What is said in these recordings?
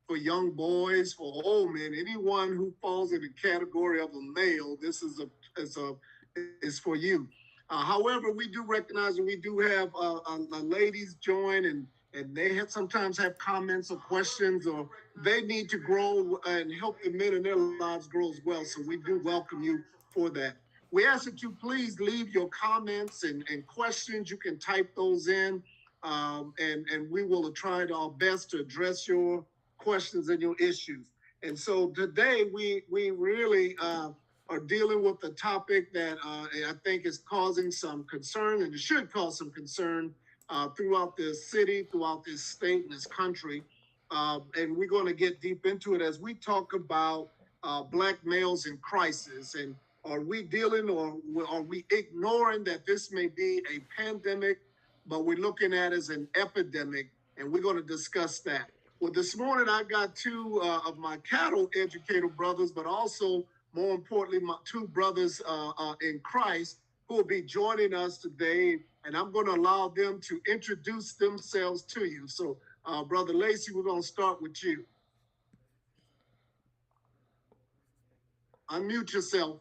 for young boys, for old men, anyone who falls in the category of a male, this is for you. However, we do recognize that we do have ladies join, and they have sometimes have comments or questions, or they need to grow and help the men in their lives grow as well. So we do welcome you for that. We ask that you please leave your comments and questions. You can type those in, and we will try our best to address your questions and your issues. And so today we really are dealing with a topic that I think is causing some concern, and it should cause some concern throughout this city, throughout this state, and this country. And we're going to get deep into it as we talk about Black males in crisis. And are we dealing, or are we ignoring that this may be a pandemic, but we're looking at it as an epidemic? And we're going to discuss that. Well, this morning I got two of my cattle educator brothers, but also, more importantly, my two brothers in Christ who will be joining us today. And I'm going to allow them to introduce themselves to you. So, Brother Lacey, we're going to start with you. Unmute yourself.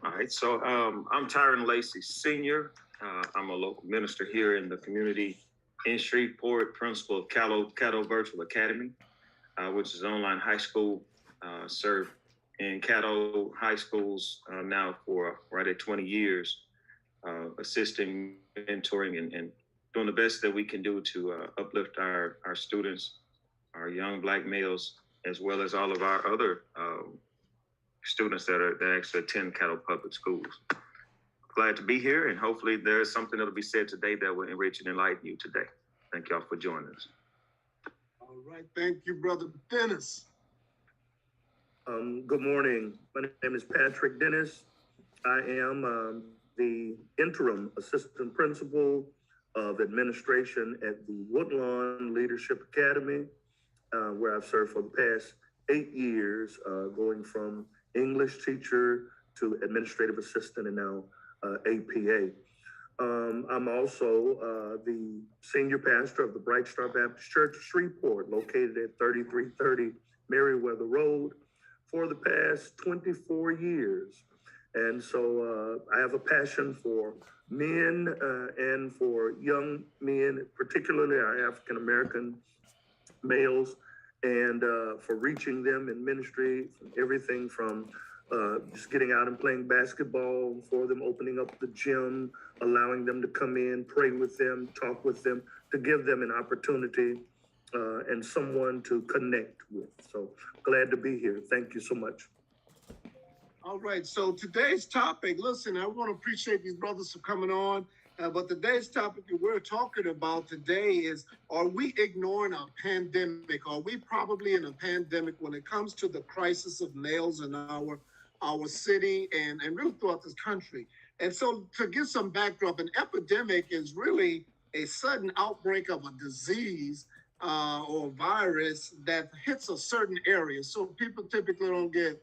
All right, so I'm Tyron Lacey Sr. I'm a local minister here in the community in Shreveport, principal of Caddo Virtual Academy, which is an online high school, served in Caddo high schools now for right at 20 years, assisting, mentoring, and doing the best that we can do to uplift our students, our young Black males, as well as all of our other students that actually attend Caddo Public Schools. Glad to be here, and hopefully there's something that'll be said today that will enrich and enlighten you today. Thank y'all for joining us. All right, thank you, Brother Dennis. Good morning. My name is Patrick Dennis. I am the interim assistant principal of administration at the Woodlawn Leadership Academy, where I've served for the past 8 years, going from English teacher to administrative assistant and now APA. I'm also the senior pastor of the Bright Star Baptist Church of Shreveport, located at 3330 Meriwether Road, for the past 24 years. And so I have a passion for men and for young men, particularly our African-American males, and for reaching them in ministry, everything from just getting out and playing basketball, for them opening up the gym, allowing them to come in, pray with them, talk with them, to give them an opportunity and someone to connect with. So glad to be here. Thank you so much. All right, so today's topic, listen, I want to appreciate these brothers for coming on, but today's topic that we're talking about today is, are we ignoring a pandemic? Are we probably in a pandemic when it comes to the crisis of males in our city and really throughout this country? And so to give some backdrop, an epidemic is really a sudden outbreak of a disease or virus that hits a certain area. So people typically don't get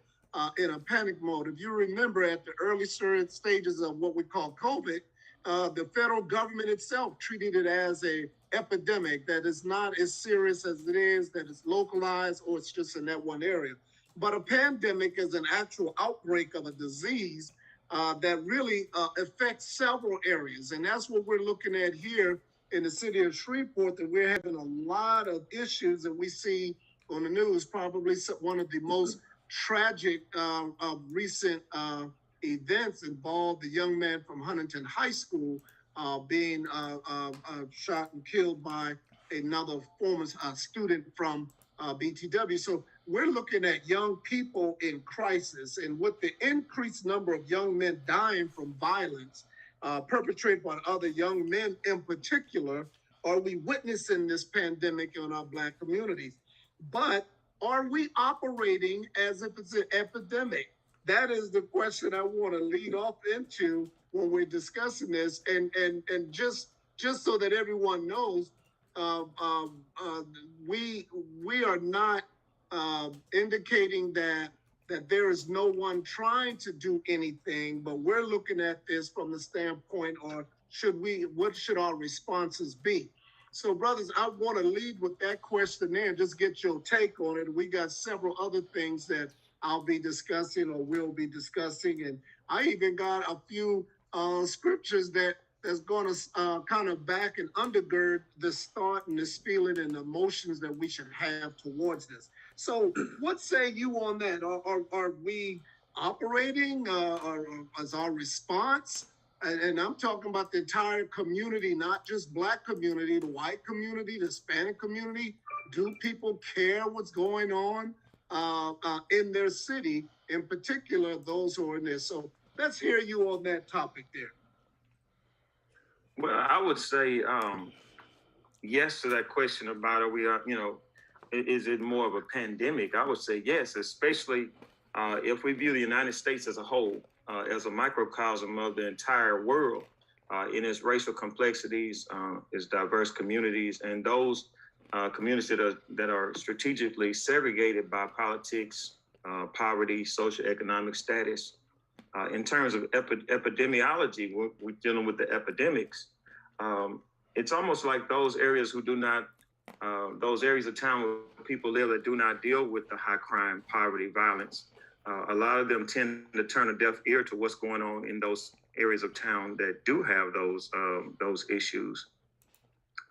in a panic mode. If you remember, at the early stages of what we call COVID, the federal government itself treated it as a epidemic that is not as serious as it is, that is localized, or it's just in that one area. But a pandemic is an actual outbreak of a disease that really affects several areas. And that's what we're looking at here in the city of Shreveport, that we're having a lot of issues that we see on the news. Probably one of the most tragic recent events involved the young man from Huntington High School being shot and killed by another former student from BTW. So we're looking at young people in crisis, and with the increased number of young men dying from violence perpetrated by other young men in particular, are we witnessing this pandemic in our Black communities? But are we operating as if it's an epidemic? That is the question I want to lead off into when we're discussing this. And just so that everyone knows, we are not indicating that there is no one trying to do anything, but we're looking at this from the standpoint, or what should our responses be? So, brothers, I want to lead with that question there and just get your take on it. We got several other things that I'll be discussing or will be discussing, and I even got a few scriptures that's going to kind of back and undergird this thought and this feeling and emotions that we should have towards this. So, what say you on that? Are we operating? Or is our response? And I'm talking about the entire community, not just Black community, the white community, the Hispanic community. Do people care what's going on in their city, in particular, those who are in there? So let's hear you on that topic there. Well, I would say yes to that question about are we, is it more of a pandemic? I would say yes, especially if we view the United States as a whole, as a microcosm of the entire world, in its racial complexities, its diverse communities, and those communities that are strategically segregated by politics, poverty, social economic status. In terms of epidemiology, we're dealing with the epidemics. It's almost like those areas who do not, those areas of town where people live that do not deal with the high crime, poverty, violence. A lot of them tend to turn a deaf ear to what's going on in those areas of town that do have those issues.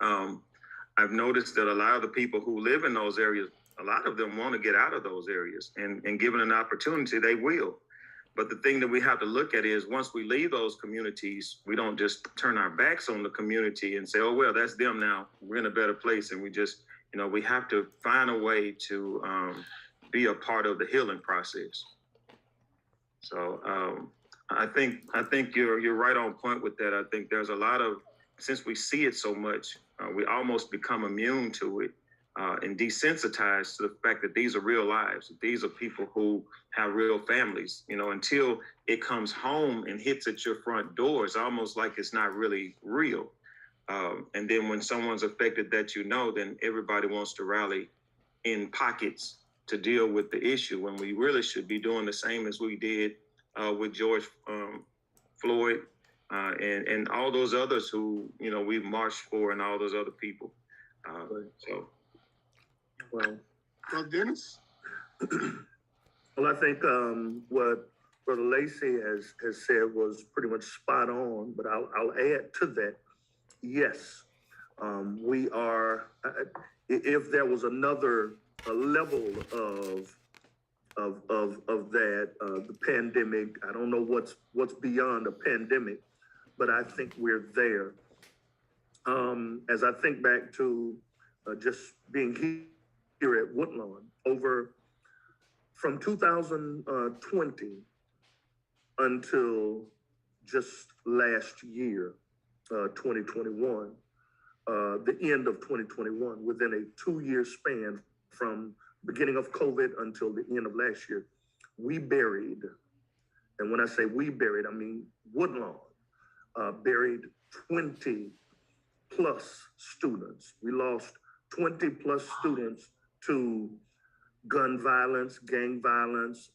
I've noticed that a lot of the people who live in those areas, a lot of them want to get out of those areas, and given an opportunity, they will. But the thing that we have to look at is once we leave those communities, we don't just turn our backs on the community and say, oh, well, that's them now. We're in a better place. And we just, we have to find a way to be a part of the healing process. So I think you're right on point with that. I think there's a lot of, since we see it so much, we almost become immune to it. And desensitized to the fact that these are real lives. That these are people who have real families, until it comes home and hits at your front door, it's almost like it's not really real. And then when someone's affected that, then everybody wants to rally in pockets to deal with the issue when we really should be doing the same as we did with George Floyd and all those others who, we marched for and all those other people. Well, Dennis? Well, I think what Brother Lacey has said was pretty much spot on, but I'll add to that. Yes, we are, if there was another level of that, the pandemic, I don't know what's beyond a pandemic, but I think we're there. As I think back to just being here at Woodlawn, from 2020 until just last year, 2021, the end of 2021, within a 2-year span from beginning of COVID until the end of last year, we buried, and when I say we buried, I mean Woodlawn buried 20 plus students. We lost 20 plus students to gun violence, gang violence,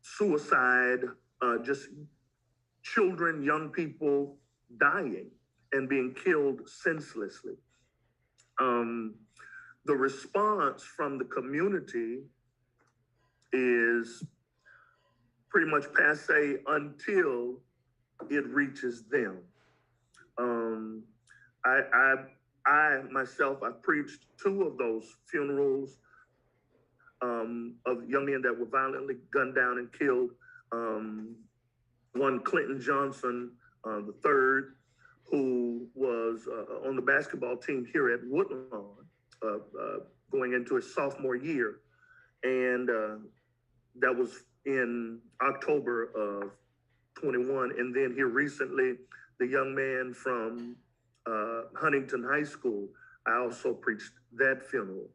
suicide, just children, young people dying and being killed senselessly. The response from the community is pretty much passe until it reaches them. I myself, I preached 2 of those funerals of young men that were violently gunned down and killed. One, Clinton Johnson, the third, who was on the basketball team here at Woodlawn, going into his sophomore year. And that was in October of 21. And then here recently, the young man from Huntington High School, I also preached that funeral.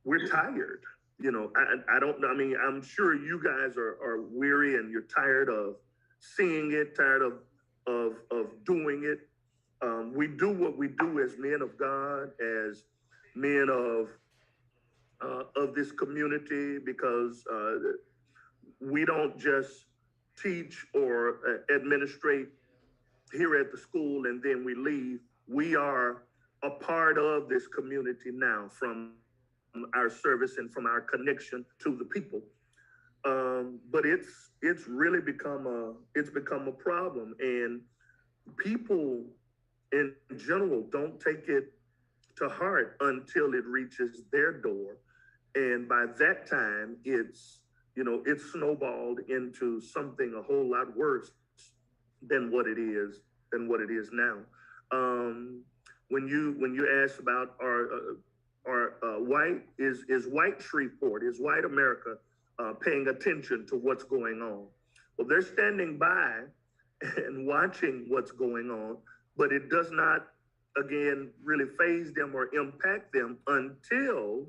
We're tired, I don't know. I mean, I'm sure you guys are weary and you're tired of seeing it, tired of doing it. We do what we do as men of God, as men of this community, because we don't just teach or administrate here at the school and then we leave. We are a part of this community now from our service and from our connection to the people. But it's really become a problem, and people in general don't take it to heart until it reaches their door, and by that time it's snowballed into something a whole lot worse than what it is now. Um, when you ask about our white is white Shreveport, is white America paying attention to what's going on? Well, they're standing by and watching what's going on, but it does not, again, really phase them or impact them until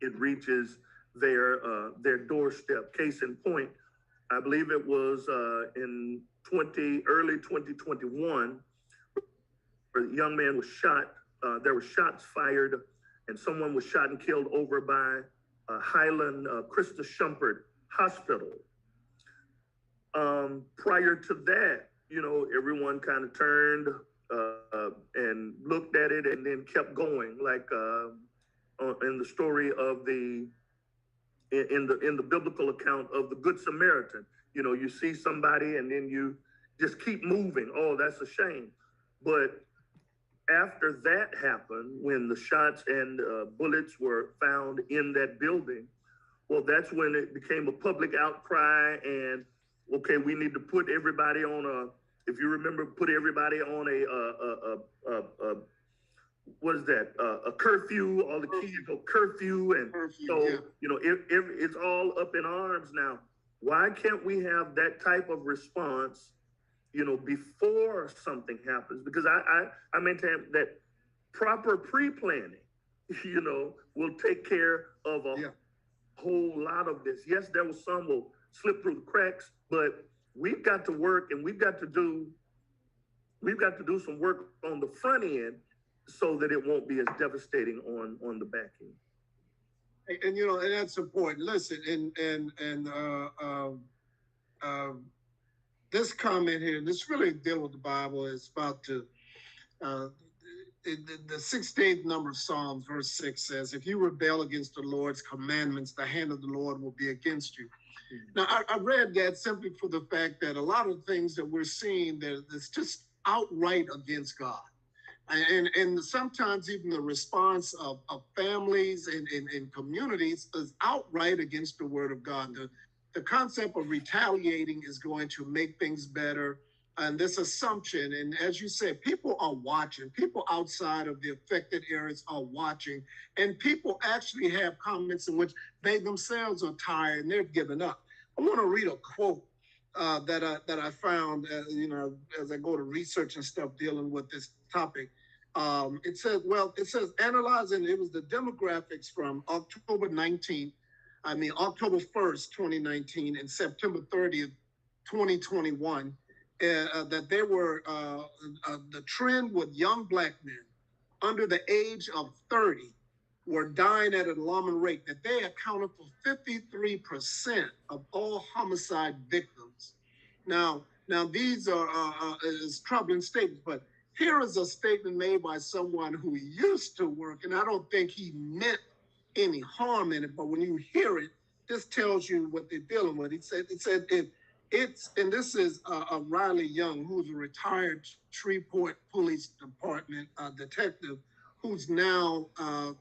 it reaches their doorstep. Case in point, I believe it was in early 2021, where a young man was shot. There were shots fired, and someone was shot and killed over by Highland Christa Shumpert Hospital. Prior to that, everyone kind of turned and looked at it and then kept going, like in the story of in the biblical account of the Good Samaritan. You see somebody and then you just keep moving. Oh, that's a shame. But after that happened, when the shots and bullets were found in that building, well, that's when it became a public outcry. And okay, we need to put everybody on if you remember, put everybody on what is that? A curfew. All the kids go curfew, and so it's all up in arms now. Why can't we have that type of response, before something happens? Because I maintain that proper pre-planning, will take care of a whole lot of this. Yes, there was some will slip through the cracks, but we've got to work and we've got to do some work on the front end so that it won't be as devastating on the back end. And that's important. Listen, this comment here, this really deal with the Bible. It's about the 16th number of Psalms, verse 6 says, "If you rebel against the Lord's commandments, the hand of the Lord will be against you." Now, I read that simply for the fact that a lot of things that we're seeing that's just outright against God. And sometimes even the response of families and communities is outright against the word of God. The concept of retaliating is going to make things better. And this assumption, and as you said, people are watching. People outside of the affected areas are watching. And people actually have comments in which they themselves are tired and they're giving up. I want to read a quote that I found, as I go to research and stuff dealing with this topic. It says, analyzing, it was the demographics from October 1st, 2019 and September 30th, 2021, that there were, the trend with young black men under the age of 30 were dying at an alarming rate, that they accounted for 53% of all homicide victims. Now these are is troubling statements, but here is a statement made by someone who used to work, and I don't think he meant any harm in it, but when you hear it, this tells you what they're dealing with. It said and this is Riley Young, who's a retired Shreveport Police Department detective, who's now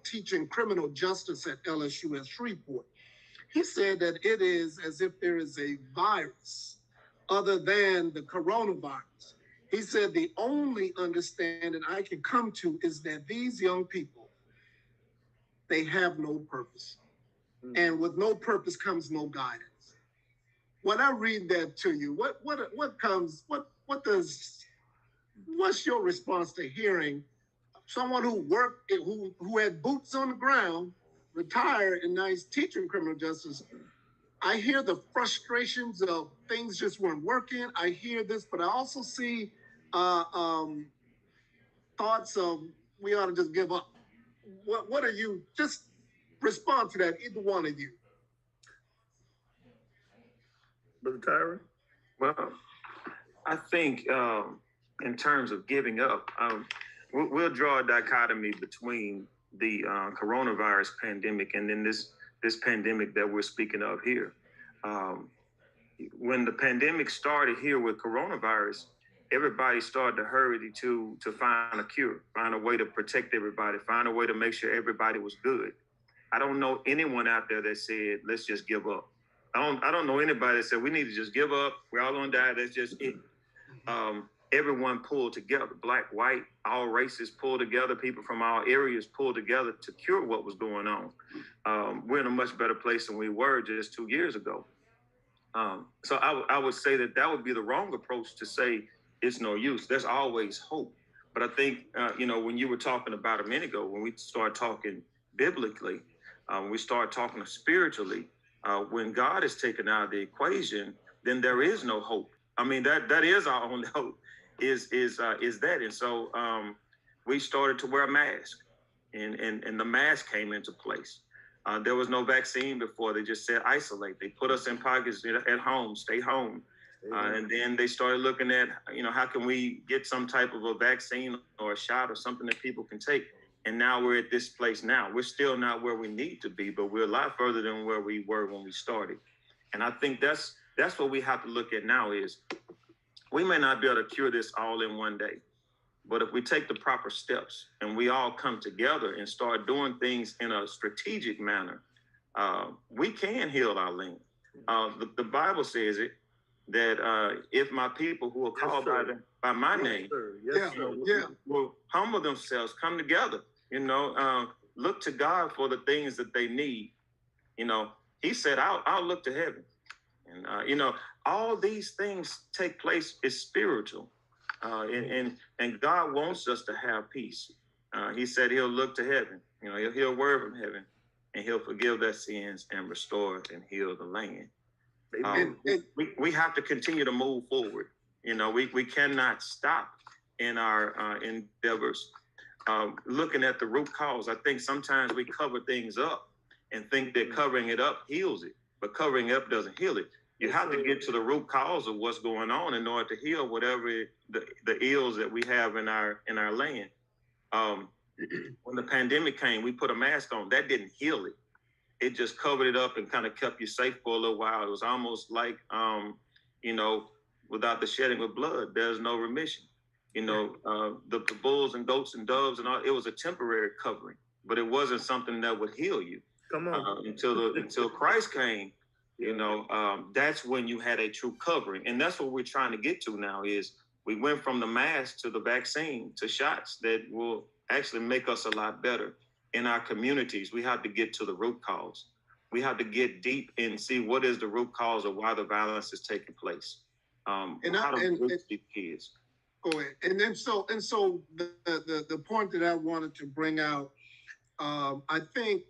teaching criminal justice at LSU at Shreveport. He said that it is as if there is a virus other than the coronavirus. He said the only understanding I can come to is that these young people, they have no purpose. And with no purpose comes no guidance. When I read that to you, what's your response to hearing someone who worked, who had boots on the ground, retired, and now he's teaching criminal justice? I hear the frustrations of things just weren't working. I hear this, but I also see thoughts of we ought to just give up. What are you? Just respond to that, either one of you. Brother Tyron? Well, I think in terms of giving up, we'll draw a dichotomy between the coronavirus pandemic and then this pandemic that we're speaking of here. When the pandemic started here with coronavirus, everybody started to hurry to find a cure, find a way to protect everybody, find a way to make sure everybody was good. I don't know anyone out there that said, let's just give up. I don't know anybody that said we need to just give up. We're all gonna die. That's just it. Everyone pulled together, black, white, all races pulled together, people from all areas pulled together to cure what was going on. We're in a much better place than we were just 2 years ago. So I would say that would be the wrong approach to say it's no use. There's always hope. But I think, when you were talking about a minute ago, when we start talking biblically, when we start talking spiritually, when God is taken out of the equation, then there is no hope. I mean, that is our only hope is that. And so we started to wear a mask and the mask came into place. There was no vaccine before. They just said isolate. They put us in pockets at home, stay home. And then they started looking at, how can we get some type of a vaccine or a shot or something that people can take? And now we're at this place now. We're still not where we need to be, but we're a lot further than where we were when we started. And I think that's what we have to look at now is we may not be able to cure this all in one day. But if we take the proper steps and we all come together and start doing things in a strategic manner, we can heal our land. The Bible says it, that if my people who are called by my name will humble themselves, come together, look to God for the things that they need. He said, I'll look to heaven. And, all these things take place is spiritual. And God wants us to have peace. He said he'll look to heaven, he'll hear a word from heaven and he'll forgive their sins and restore and heal the land. We have to continue to move forward. We cannot stop in our endeavors. Looking at the root cause, I think sometimes we cover things up and think that covering it up heals it, but covering up doesn't heal it. You have to get to the root cause of what's going on in order to heal whatever the ills that we have in our land. When the pandemic came, we put a mask on. That didn't heal it. It just covered it up and kind of kept you safe for a little while. It was almost like, without the shedding of blood, there's no remission. The bulls and goats and doves and all, it was a temporary covering, but it wasn't something that would heal you. Come on. Until Christ came. That's when you had a true covering. And that's what we're trying to get to now is we went from the mask to the vaccine to shots that will actually make us a lot better in our communities. We have to get to the root cause. We have to get deep and see what is the root cause of why the violence is taking place. How to reach kids. Go ahead. And then so the point that I wanted to bring out, I think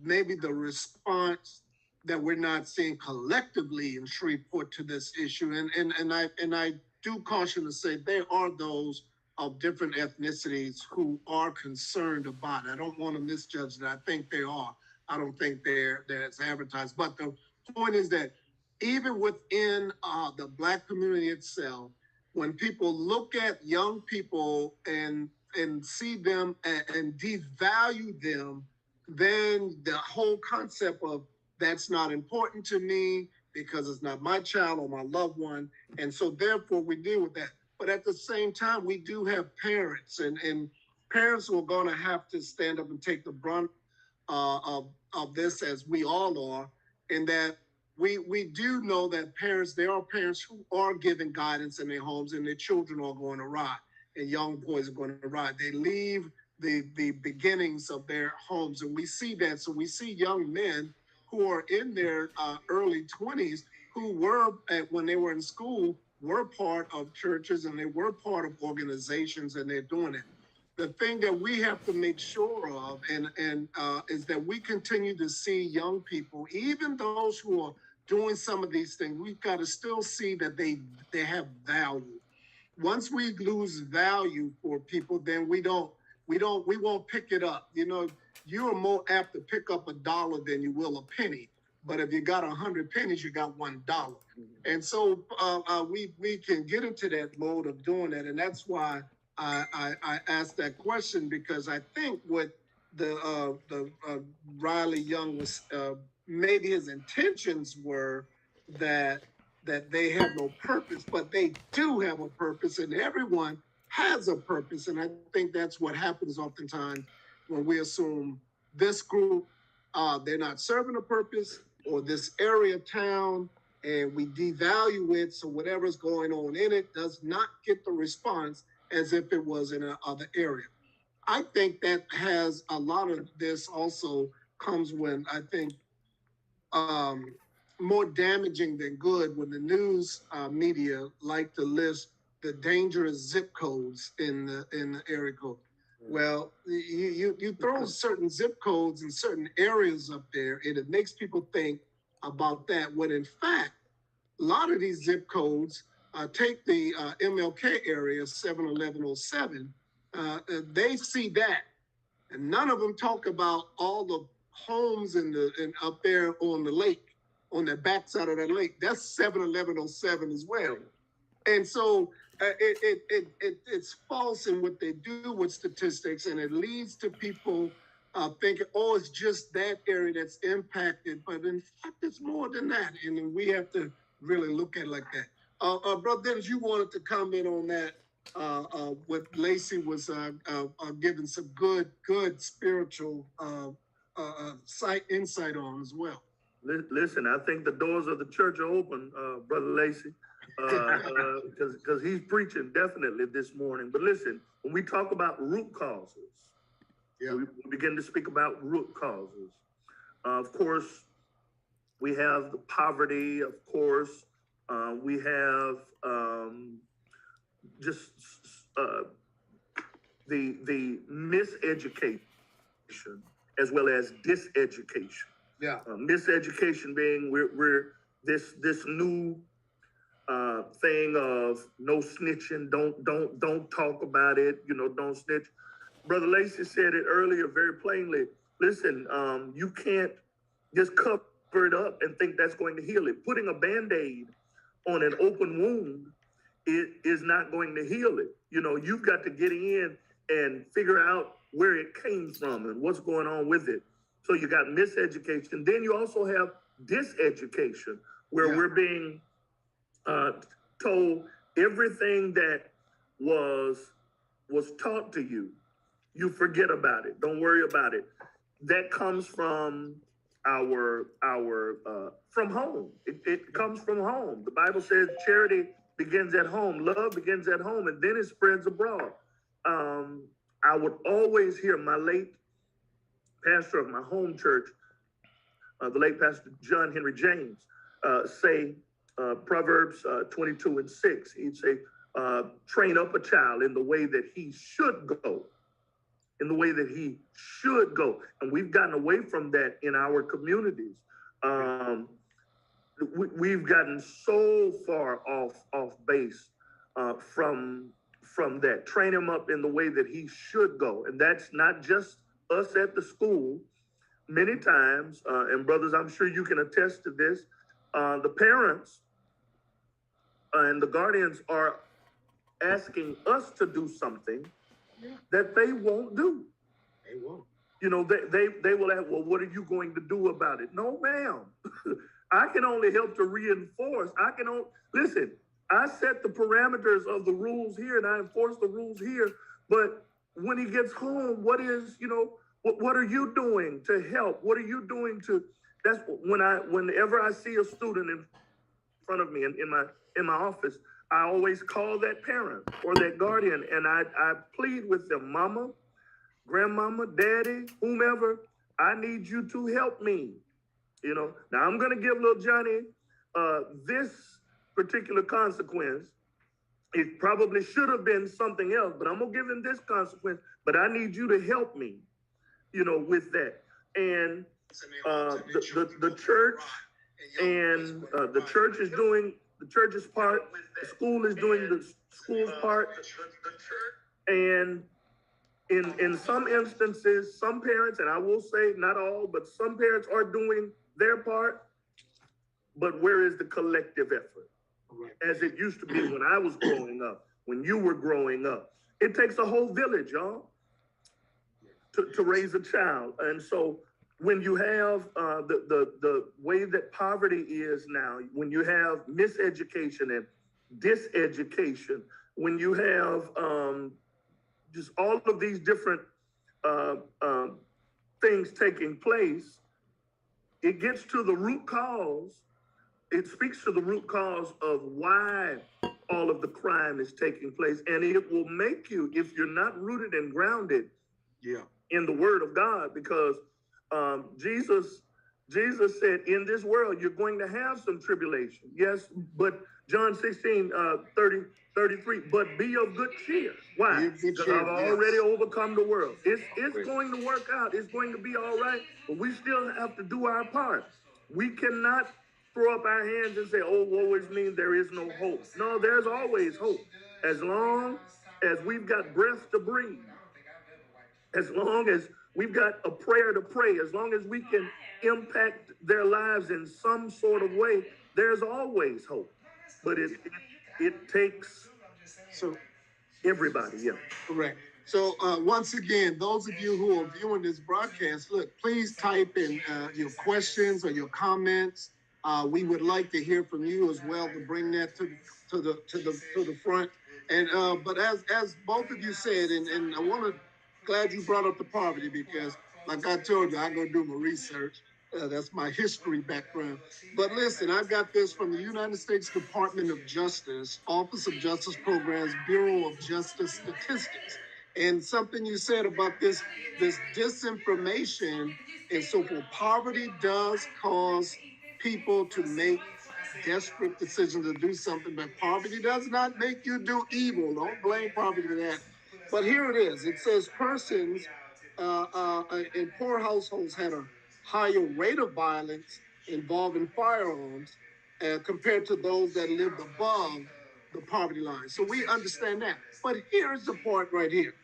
maybe the response that we're not seeing collectively in Shreveport to this issue. And I do caution to say there are those of different ethnicities who are concerned about it. I don't want to misjudge that. I think they are. I don't think they're as advertised. But the point is that even within the Black community itself, when people look at young people and see them and devalue them, then the whole concept of that's not important to me because it's not my child or my loved one. And so therefore we deal with that. But at the same time, we do have parents and parents who are going to have to stand up and take the brunt of this, as we all are, in that we do know that there are parents who are giving guidance in their homes and their children are going awry and young boys are going awry. They leave the beginnings of their homes, and we see that. So we see young men who are in their early 20s who were, when they were in school, were part of churches and they were part of organizations, and they're doing it. The thing that we have to make sure of is that we continue to see young people, even those who are doing some of these things, we've got to still see that they have value. Once we lose value for people, then we won't pick it up. You are more apt to pick up $1 than you will a penny. but if you got 100 pennies, you got $1. And so we can get into that mode of doing that, and that's why I asked that question, because I think what the Riley Young was, maybe his intentions were that they have no purpose, but they do have a purpose, and everyone has a purpose. And I think that's what happens oftentimes when we assume this group, they're not serving a purpose, or this area of town, and we devalue it. So whatever's going on in it does not get the response as if it was in another area. I think that has a lot of this also comes when I think more damaging than good when the news media like to list the dangerous zip codes in the area code. Well, you throw certain zip codes in certain areas up there, and it makes people think about that. When in fact, a lot of these zip codes, take the MLK area 71107, they see that, and none of them talk about all the homes in up there on the lake, on the backside of that lake. That's 71107 as well. And so it's false in what they do with statistics, and it leads to people thinking, oh, it's just that area that's impacted. But in fact, it's more than that. And we have to really look at it like that. Brother Dennis, you wanted to comment on that. What Lacey was giving some good spiritual insight on as well. Listen, I think the doors of the church are open, Brother Lacey, because he's preaching definitely this morning. But listen, when we talk about root causes, we begin to speak about root causes. Of course, we have the poverty. Of course, we have just the miseducation as well as diseducation. Yeah. Miseducation being we're this new thing of no snitching, don't talk about it, don't snitch. Brother Lacey said it earlier very plainly. Listen, you can't just cover it up and think that's going to heal it. Putting a Band-Aid on an open wound is not going to heal it. You've got to get in and figure out where it came from and what's going on with it. So you got miseducation. Then you also have diseducation, where we're being told everything that was taught to you, you forget about it. Don't worry about it. That comes from our from home. It comes from home. The Bible says charity begins at home, love begins at home, and then it spreads abroad. I would always hear my late pastor of my home church, the late Pastor John Henry James, say Proverbs 22:6. He'd say, train up a child in the way that he should go. In the way that he should go. And we've gotten away from that in our communities. We've gotten so far off base from that. Train him up in the way that he should go. And that's not just us at the school. Many times, and brothers, I'm sure you can attest to this, the parents and the guardians are asking us to do something that they won't do. They won't. They will ask, well, what are you going to do about it? No, ma'am. I can only help to reinforce. Listen, I set the parameters of the rules here and I enforce the rules here. But when he gets home, what are you doing to help? What are you doing that's whenever I see a student in front of me in my office, I always call that parent or that guardian and I plead with them, mama, grandmama, daddy, whomever, I need you to help me. Now I'm going to give little Johnny this particular consequence. It probably should have been something else, but I'm going to give him this consequence, but I need you to help me, with that. And the church and the church is doing the church's part, the school is doing the school's part, and in some instances, some parents, and I will say not all, but some parents are doing their part, but where is the collective effort? Right. As it used to be when I was growing up, when you were growing up. It takes a whole village, y'all, to raise a child. And so when you have the way that poverty is now, when you have miseducation and diseducation, when you have just all of these different things taking place, it gets to the root cause. It speaks to the root cause of why all of the crime is taking place. And it will make you, if you're not rooted and grounded in the word of God, because Jesus said, in this world, you're going to have some tribulation. Yes, but John 16, 33, but be of good cheer. Why? Because I've already overcome the world. It's going to work out. It's going to be all right, but we still have to do our part. We cannot throw up our hands and say, oh, woe is me, there is no hope. No, there's always hope. As long as we've got breath to breathe, as long as we've got a prayer to pray, as long as we can impact their lives in some sort of way, there's always hope. But it takes everybody, yeah. Correct. So once again, those of you who are viewing this broadcast, look, please type in your questions or your comments. We would like to hear from you as well to bring that to the front. And but as both of you said, and I want to glad you brought up the poverty, because like I told you, I go do my research. That's my history background. But listen, I got this from the United States Department of Justice, Office of Justice Programs, Bureau of Justice Statistics. And something you said about this disinformation and so forth. Poverty does cause people to make desperate decisions to do something, but poverty does not make you do evil. Don't blame poverty for that. But here it is. It says persons in poor households had a higher rate of violence involving firearms compared to those that lived above the poverty line. So we understand that. But here's the part right here.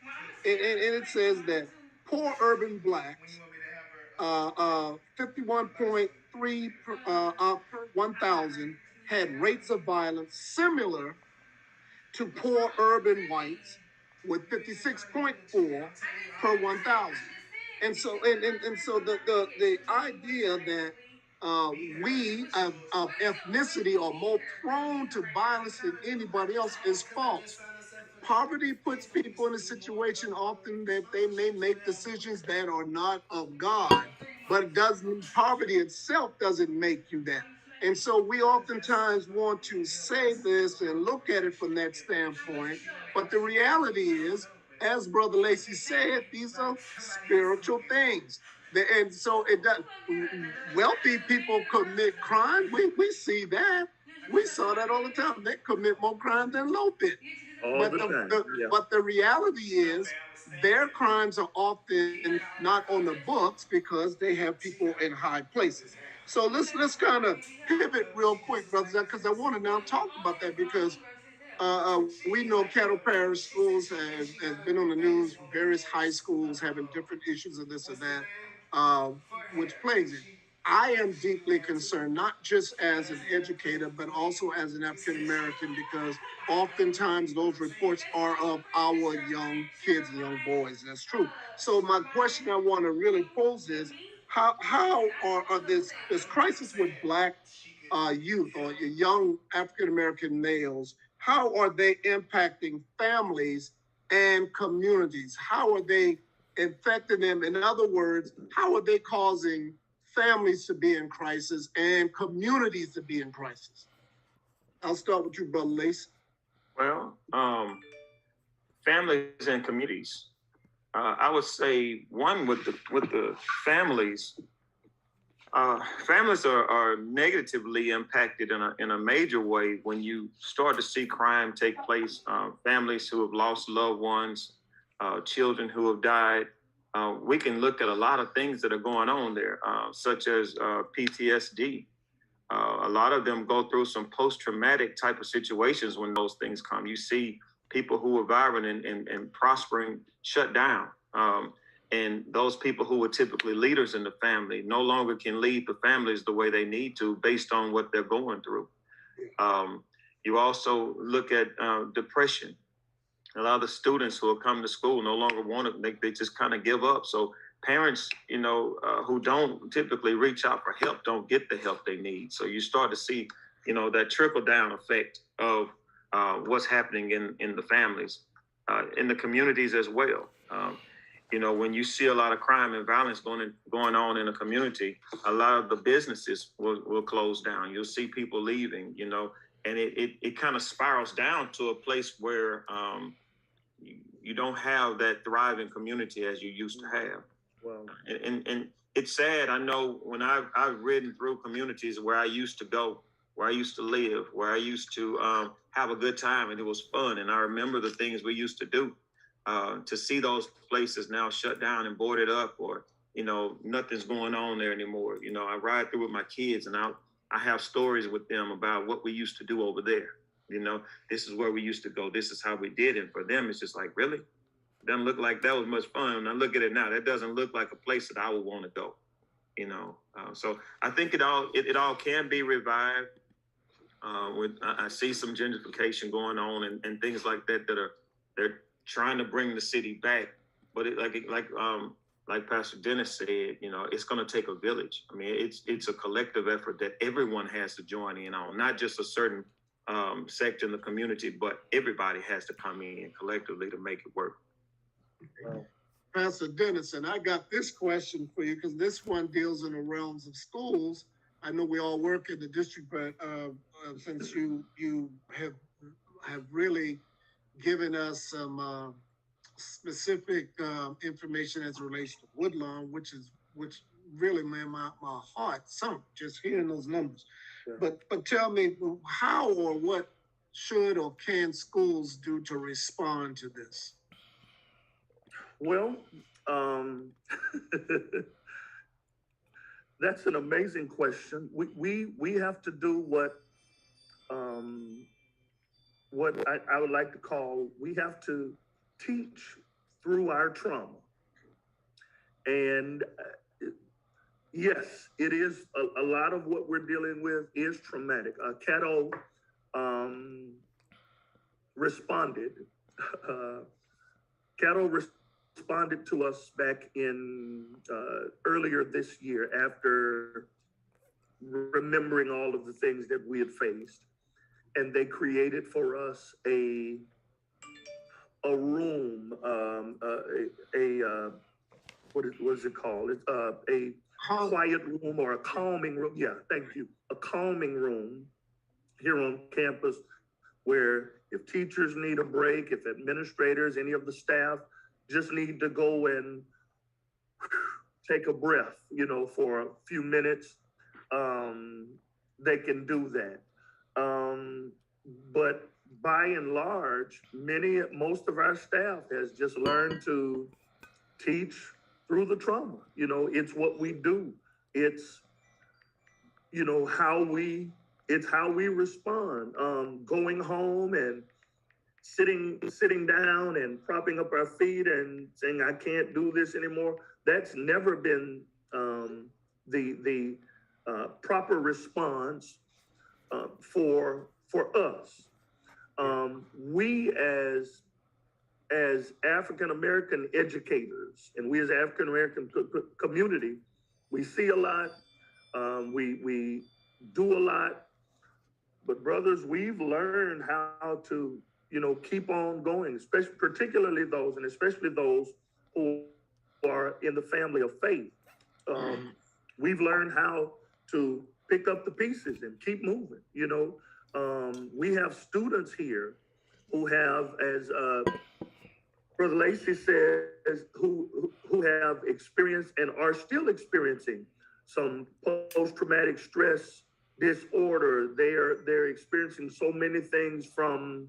And it says that poor urban blacks, 51.3 per 1,000, had rates of violence similar to poor urban whites with 56.4 per 1,000. And so so the idea that we of ethnicity are more prone to violence than anybody else is false. Poverty puts people in a situation often that they may make decisions that are not of God, but poverty itself doesn't make you that. And so we oftentimes want to say this and look at it from that standpoint, but the reality is, as Brother Lacey said, these are spiritual things. And so it does. Wealthy people commit crime. We see that. We saw that all the time. They commit more crime than low bit. But the reality is, their crimes are often not on the books because they have people in high places. So let's kind of pivot real quick, brothers, because I want to now talk about that, because we know Cattle Parish Schools has been on the news, various high schools having different issues of this or that, which plagues it. I am deeply concerned, not just as an educator, but also as an African American, because oftentimes those reports are of our young kids and young boys. That's true. So my question I want to really pose is, how are this crisis with Black youth or young African American males? How are they impacting families and communities? How are they affecting them? In other words, how are they causing families to be in crisis and communities to be in crisis? I'll start with you, Brother Lace. Well, families and communities. I would say one with the families. Families are negatively impacted in a major way when you start to see crime take place. Families who have lost loved ones, children who have died. We can look at a lot of things that are going on there, such as PTSD. A lot of them go through some post-traumatic type of situations when those things come. You see people who are vibrant and prospering shut down. And those people who were typically leaders in the family no longer can lead the families the way they need to based on what they're going through. You also look at depression. A lot of the students who are coming to school no longer want to, they just kind of give up. So parents, who don't typically reach out for help don't get the help they need. So you start to see, that trickle down effect of what's happening in the families, in the communities as well. When you see a lot of crime and violence going on in a community, a lot of the businesses will close down. You'll see people leaving, and it kind of spirals down to a place where you don't have that thriving community as you used to have. Well, and it's sad. I know when I've ridden through communities where I used to go, where I used to live, where I used to have a good time, and it was fun. And I remember the things we used to do. To see those places now shut down and boarded up, or nothing's going on there anymore. I ride through with my kids, and I have stories with them about what we used to do over there. This is where we used to go. This is how we did it. For them, it's just like, really? It doesn't look like that was much fun. When I look at it now, that doesn't look like a place that I would want to go. So I think it all can be revived. I see some gentrification going on and things like that they're trying to bring the city back, but like Pastor Dennis said, it's going to take a village. I mean, it's a collective effort that everyone has to join in on, not just a certain sector in the community, but everybody has to come in collectively to make it work. Pastor Dennis, and I got this question for you because this one deals in the realms of schools. I know we all work in the district, but since you have really given us some specific information as it relates to Woodlawn, which really made my heart sunk just hearing those numbers. Yeah. But tell me, how or what should or can schools do to respond to this? Well, that's an amazing question. We have to do what I would like to call, we have to teach through our trauma. And yes, it is a lot of what we're dealing with is traumatic. Cato responded. Cato responded to us back in earlier this year after remembering all of the things that we had faced. And they created for us a room, what is it called? It's a quiet room or a calming room. Yeah, thank you. A calming room here on campus where if teachers need a break, if administrators, any of the staff just need to go and take a breath, for a few minutes, they can do that. But by and large, most of our staff has just learned to teach through the trauma. It's what we do. It's, how we respond. Going home and sitting down and propping up our feet and saying, I can't do this anymore. That's never been the proper response for us. We as African American educators and we as African American community, we see a lot, we do a lot, but brothers, we've learned how to keep on going, particularly those who are in the family of faith. We've learned how to pick up the pieces and keep moving. We have students here who have, as Brother Lacey says, who have experienced and are still experiencing some post-traumatic stress disorder. They're experiencing so many things from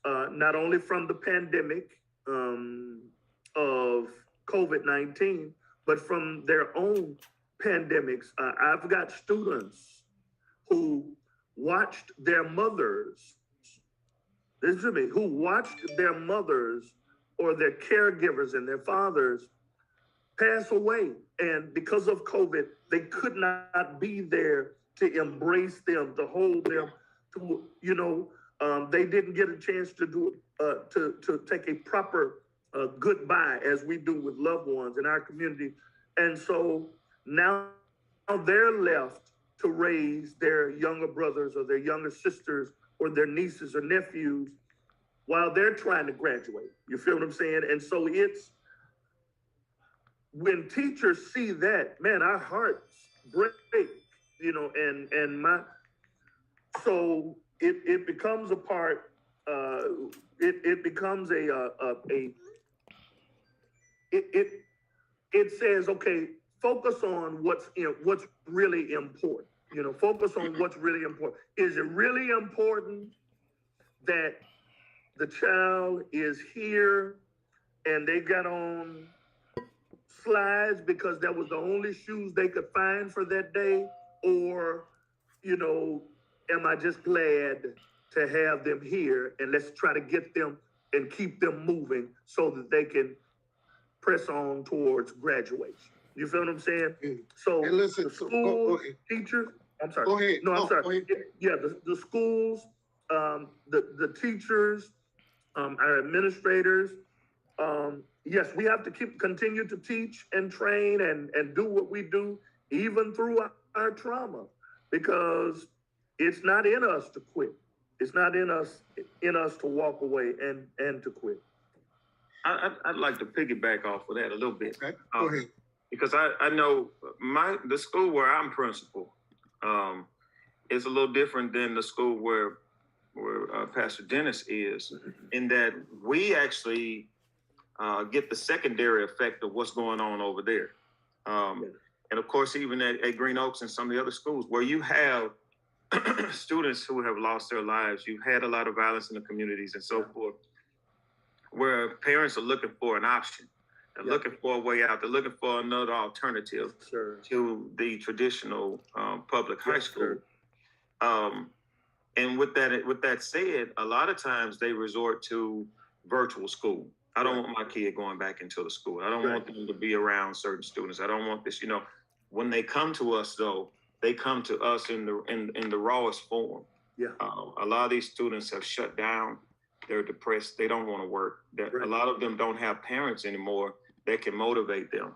not only from the pandemic of COVID-19, but from their own pandemics. I've got students who watched their mothers, who watched their mothers or their caregivers and their fathers pass away. And because of COVID, they could not be there to embrace them, to hold them, to, they didn't get a chance to do to take a proper goodbye as we do with loved ones in our community. And so now they're left to raise their younger brothers or their younger sisters or their nieces or nephews while they're trying to graduate. You feel what I'm saying? And so it's, when teachers see that, man, our hearts break, so it becomes a part, it becomes it says, okay, focus on what's really important. Focus on what's really important. Is it really important that the child is here and they got on slides because that was the only shoes they could find for that day? Or, am I just glad to have them here, and let's try to get them and keep them moving so that they can press on towards graduation? You feel what I'm saying? So and listen, the schools, teachers, I'm sorry. Go ahead. No, I'm sorry. Yeah, the schools, the teachers, our administrators, yes, we have to continue to teach and train and do what we do, even through our trauma, because it's not in us to quit. It's not in us to walk away and to quit. I'd like to piggyback off of that a little bit. Okay, go ahead. Because I know the school where I'm principal is a little different than the school where Pastor Dennis is, in that we actually get the secondary effect of what's going on over there. And of course, even at Green Oaks and some of the other schools where you have students who have lost their lives, you've had a lot of violence in the communities and so forth, where parents are looking for an option. They're looking for a way out. They're looking for another alternative to the traditional public high school. And with that said, a lot of times they resort to virtual school. I don't want my kid going back into the school. I don't want them to be around certain students. I don't want this, when they come to us though, they come to us in the rawest form. A lot of these students have shut down. They're depressed. They don't want to work. A lot of them don't have parents anymore that can motivate them.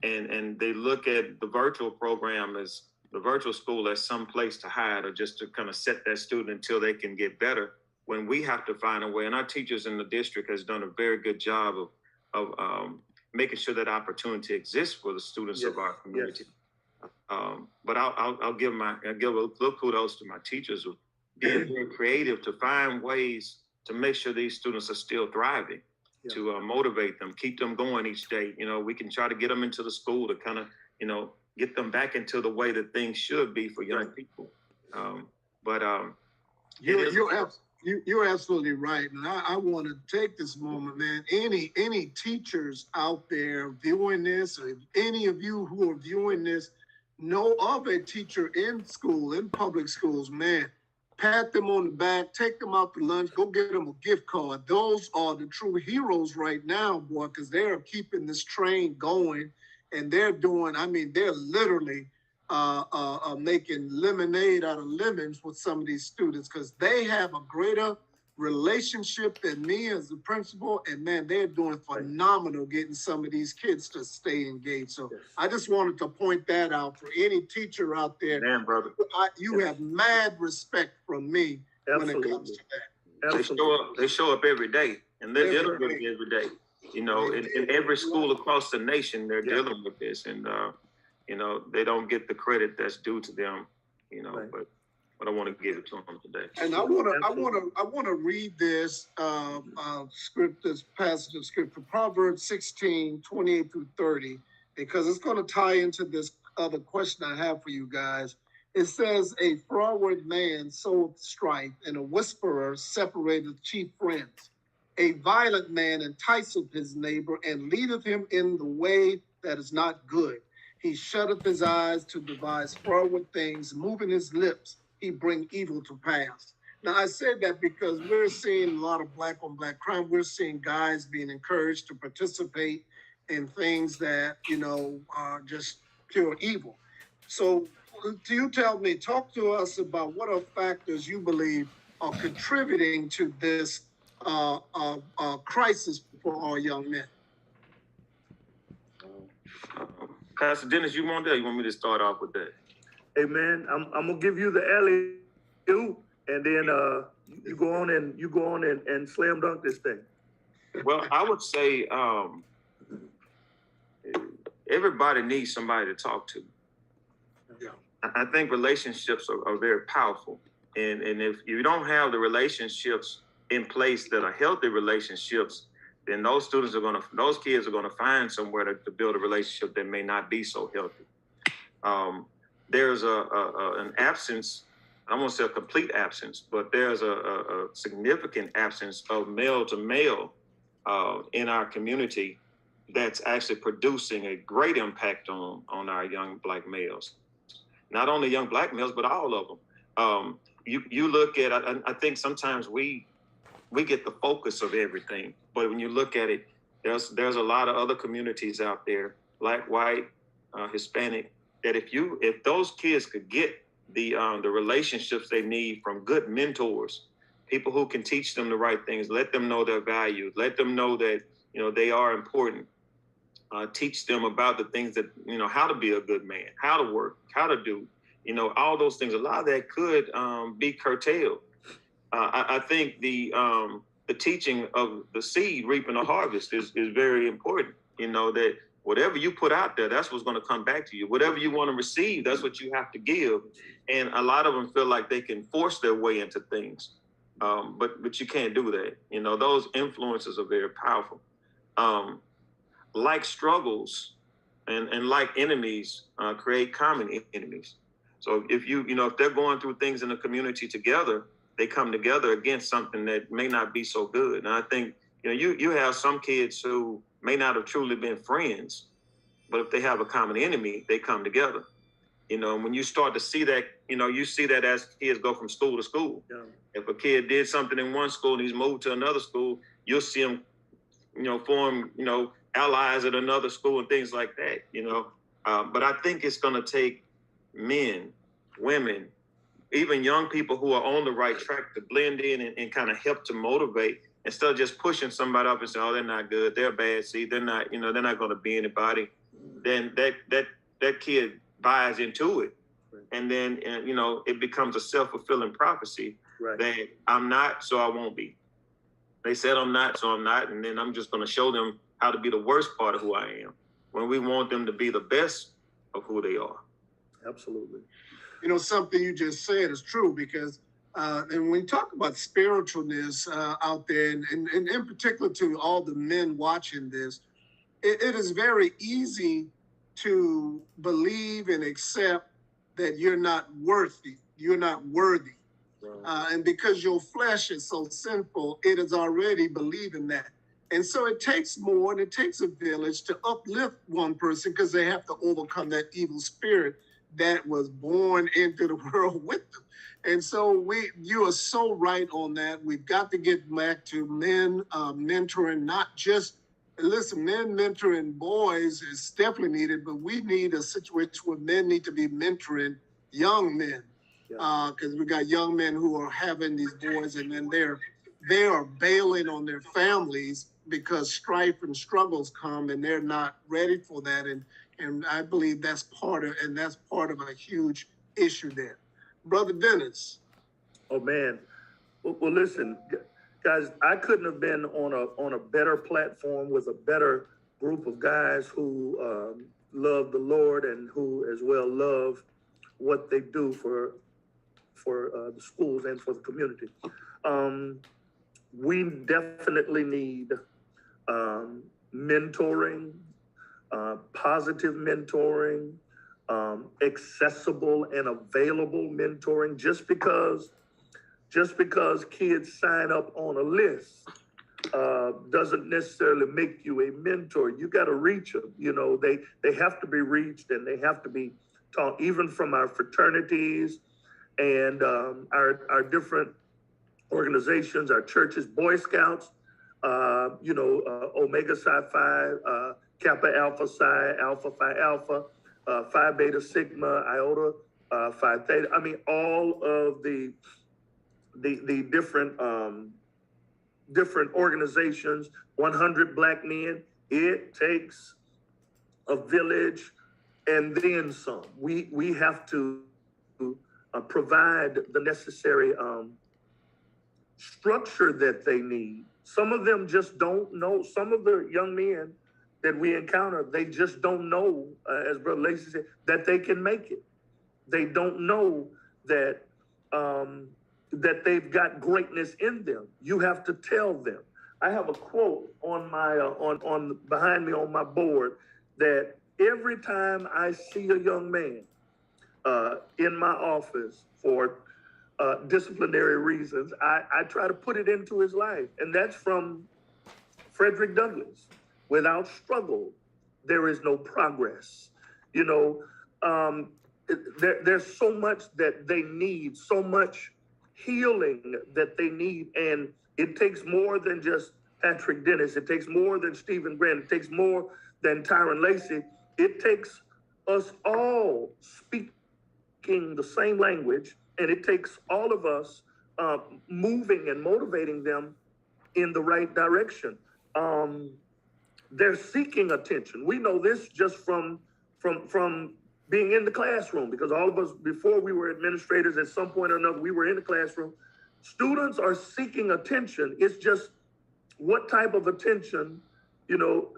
And they look at the virtual program as the virtual school as some place to hide, or just to kind of set that student until they can get better, when we have to find a way. And our teachers in the district has done a very good job of making sure that opportunity exists for the students of our community. But I'll give a little kudos to my teachers of being very creative to find ways to make sure these students are still thriving, to motivate them, keep them going each day. We can try to get them into the school to kind of, get them back into the way that things should be for young people. You're absolutely right. And I want to take this moment, man. Any teachers out there viewing this, or any of you who are viewing this, know of a teacher in school, in public schools, man, pat them on the back, take them out to lunch, go get them a gift card. Those are the true heroes right now, boy, because they're keeping this train going, and they're literally making lemonade out of lemons with some of these students, because they have a greater relationship than me as a principal, and man, they're doing phenomenal getting some of these kids to stay engaged. So I just wanted to point that out for any teacher out there. Man, brother, you have mad respect from me when it comes to that. They show up every day, and they're dealing with it every day. In every school across the nation, they're dealing with this, and they don't get the credit that's due to them. But I want to give it to them today. And I want to read this this passage of scripture, Proverbs 16:28-30, because it's going to tie into this other question I have for you guys. It says, "A froward man soweth strife, and a whisperer separateth chief friends. A violent man enticeth his neighbor, and leadeth him in the way that is not good. He shutteth his eyes to devise froward things, moving his lips, he bring evil to pass." Now, I said that because we're seeing a lot of black on black crime. We're seeing guys being encouraged to participate and things that, are just pure evil. So, do you talk to us about what are factors you believe are contributing to this crisis for our young men? Pastor Dennis, you want that? You want me to start off with that? Hey man, I'm gonna give you the alley oop, and then you go on and slam dunk this thing. Well, I would say everybody needs somebody to talk to. Yeah. I think relationships are very powerful, and if you don't have the relationships in place that are healthy relationships, then those kids are gonna find somewhere to build a relationship that may not be so healthy. There's an absence. I won't say a complete absence, but there's a significant absence of male to male in our community that's actually producing a great impact on our young Black males. Not only young Black males, but all of them. You look at, I think sometimes we get the focus of everything, but when you look at it, there's a lot of other communities out there, Black, white, Hispanic, that if those kids could get the relationships they need from good mentors, people who can teach them the right things, let them know their values, let them know that they are important, teach them about the things that how to be a good man, how to work, how to do all those things. A lot of that could be curtailed. I think the teaching of the seed reaping the harvest is very important. That whatever you put out there, that's what's going to come back to you. Whatever you want to receive, that's what you have to give. And a lot of them feel like they can force their way into things, but you can't do that. Those influences are very powerful. Like struggles and like enemies create common enemies. So if they're going through things in the community together, they come together against something that may not be so good. And I think you have some kids who may not have truly been friends, but if they have a common enemy, they come together. When you start to see that, you see that as kids go from school to school. Yeah. If a kid did something in one school and he's moved to another school, you'll see him, form, allies at another school and things like that. But I think it's going to take men, women, even young people who are on the right track to blend in and kind of help to motivate instead of just pushing somebody up and saying, oh, they're not good, they're bad, see, they're not going to be anybody. Then that kid buys into it. Right. And then, it becomes a self-fulfilling prophecy. Right. That I'm not, so I won't be. They said I'm not, so I'm not. And then I'm just going to show them how to be the worst part of who I am when we want them to be the best of who they are. Absolutely. Something you just said is true because, and when we talk about spiritualness out there, and in particular to all the men watching this, it is very easy to believe and accept that you're not worthy, you're not worthy. And because your flesh is so sinful, it is already believing that. And so it takes more and it takes a village to uplift one person because they have to overcome that evil spirit that was born into the world with them. And so you are so right on that. We've got to get back to men mentoring, not just, listen, men mentoring boys is definitely needed, but we need a situation where men need to be mentoring young men. Because we got young men who are having these boys and then they are bailing on their families because strife and struggles come and they're not ready for that. And I believe that's part of a huge issue there. Brother Dennis. Oh man. Well listen, guys, I couldn't have been on a better platform with a better group of guys who love the Lord and who as well love what they do for the schools and for the community. We definitely need mentoring, positive mentoring, accessible and available mentoring. Just because kids sign up on a list doesn't necessarily make you a mentor. You got to reach them. They have to be reached and they have to be taught, even from our fraternities and our different organizations, our churches, Boy Scouts, Omega Psi Phi, Kappa Alpha Psi, Alpha Phi Alpha, Phi Beta Sigma, Iota, Phi Theta. I mean, all of the different organizations, 100 Black men. It takes a village and then some. We have to provide the necessary structure that they need. Some of them just don't know. Some of the young men that we encounter, they just don't know, as Brother Lacey said, that they can make it. They don't know that that they've got greatness in them. You have to tell them. I have a quote on my on behind me on my board that every time I see a young man in my office for disciplinary reasons, I try to put it into his life. And that's from Frederick Douglass. Without struggle, there is no progress. You know, there's so much that they need, so much healing that they need. And it takes more than just Patrick Dennis. It takes more than Stephen Grant. It takes more than Tyron Lacey. It takes us all speaking the same language, and it takes all of us moving and motivating them in the right direction. They're seeking attention. We know this just from being in the classroom, because all of us, before we were administrators, at some point or another, we were in the classroom. Students are seeking attention. It's just what type of attention, you know,